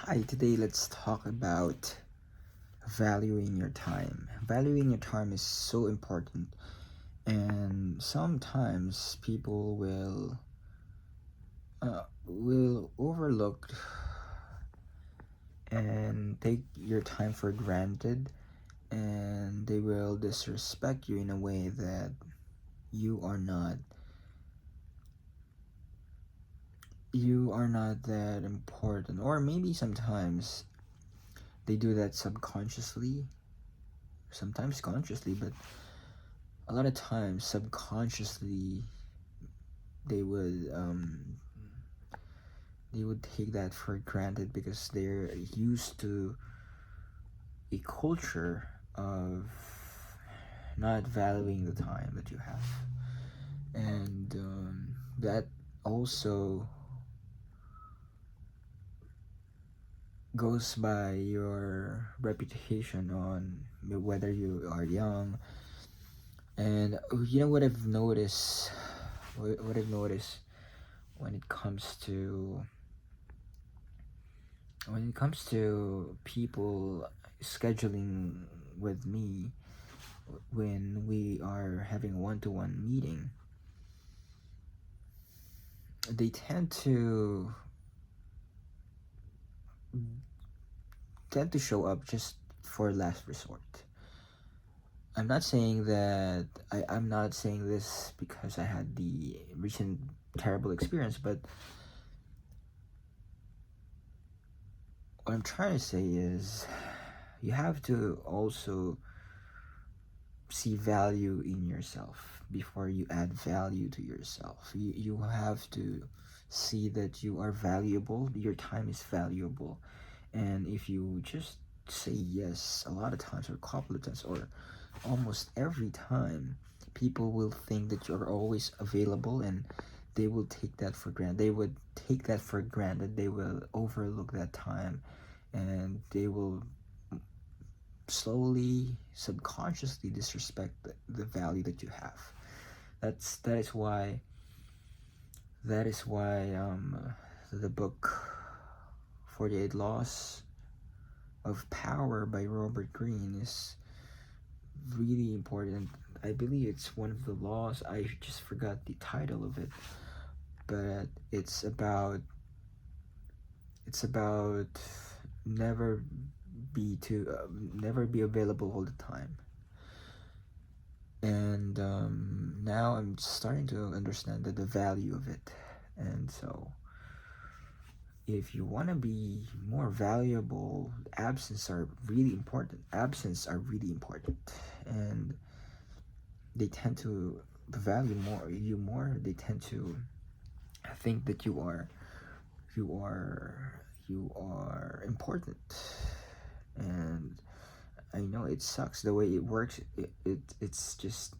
Hi, today let's talk about valuing your time. Valuing your time is so important, and sometimes people will overlook and take your time for granted, and they will disrespect you in a way that you are not you are not that important, or maybe sometimes they do that subconsciously, sometimes consciously, but a lot of times subconsciously they would they would take that for granted because they're used to a culture of not valuing the time that you have, and that also goes by your reputation on whether you are young. And you know what I've noticed, what I've noticed when it comes to people scheduling with me when we are having a one-to-one meeting, they tend to show up just for last resort. I'm not saying this because I had the recent terrible experience, but what I'm trying to say is you have to also see value in yourself before you add value to yourself. You have to see that you are valuable, your time is valuable. And if you just say yes a lot of times, or a couple of times, or almost every time, people will think that you're always available, and they will take that for granted. They would take that for granted. They will overlook that time, and they will slowly, subconsciously disrespect the value that you have. That is why the book 48 Laws of Power by Robert Greene is really important. I believe it's one of the laws. I just forgot the title of it, but it's about never never be available all the time. And now I'm starting to understand the value of it. And so, if you want to be more valuable, absence are really important, and they tend to value more. They tend to think that you are important. And I know it sucks the way it works. It's just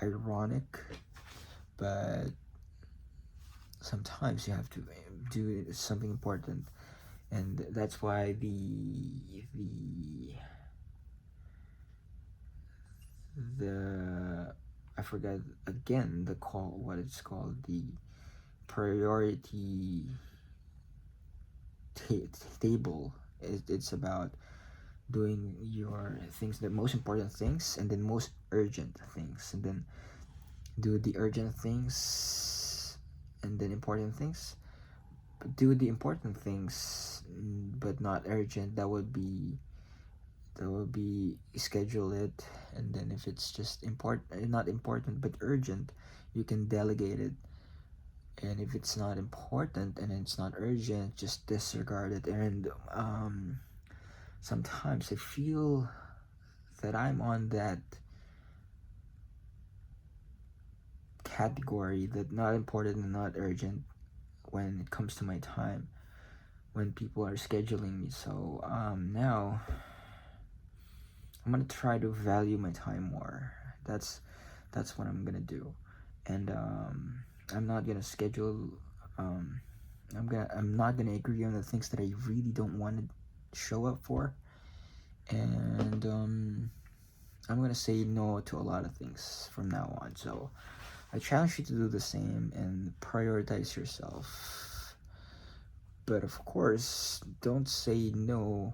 ironic, but sometimes you have to do something important. And that's why the I forgot again the call what it's called, the priority table. It's about doing your things, the most important things, and then most urgent things, and then do the urgent things, and then important things. Do the important things, but not urgent. That would be schedule it. And then if it's just important, not important but urgent, you can delegate it. And if it's not important and it's not urgent, just disregard it. And sometimes I feel that I'm on that category, that not important and not urgent, when it comes to my time, when people are scheduling me. So now I'm gonna try to value my time more. That's what I'm gonna do. And I'm not gonna schedule. Um, I'm not gonna agree on the things that I really don't want to show up for. And I'm gonna say no to a lot of things from now on. So I challenge you to do the same and prioritize yourself. But of course, don't say no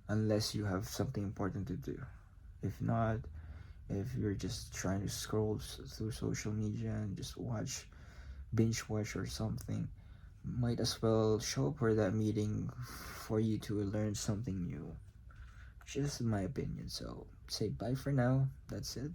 unless you have something important to do. If not, if you're just trying to scroll through social media and just binge watch or something, might as well show up for that meeting for you to learn something new. Just my opinion. So say bye for now. That's it.